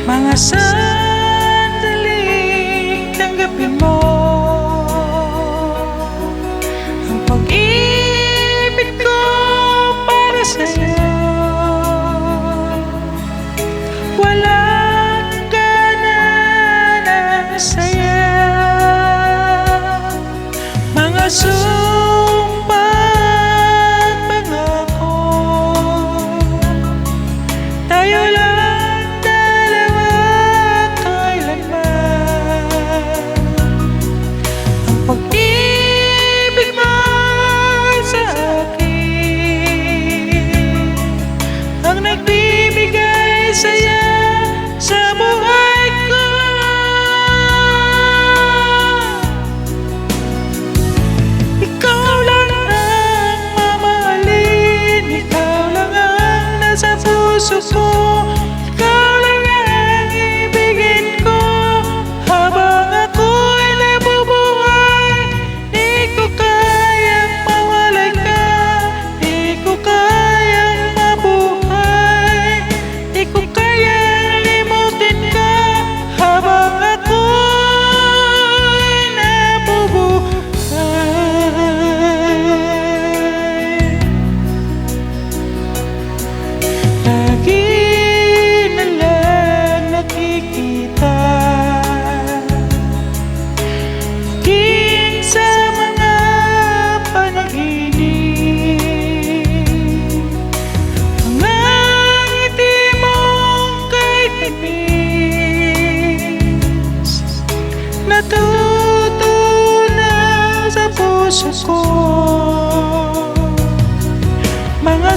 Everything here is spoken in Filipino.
Mga sandaling tanggapin mo ang pag-ibig ko para sa'yo. Walang gana na saya, mga sumpa at pangako. Tayo lang dalawa kailanman. Ang pag-ibig mo sa akin ang nagbibigay saya sa buhay ko. Ikaw lang ang mamahalin, ikaw lang ang nasa puso ko. Ikaw lang ang ibigin ko habang ako'y nabubuhay. Di ko kayang mawalay ka, di ko kayang mabuhay, di ko kayang limutin ka habang ako'y nabubuhay. Lagi na lang nakikita, maging sa mga panaginip, mga ngiti mong kahit timis, natutunaw sa puso ko. Mga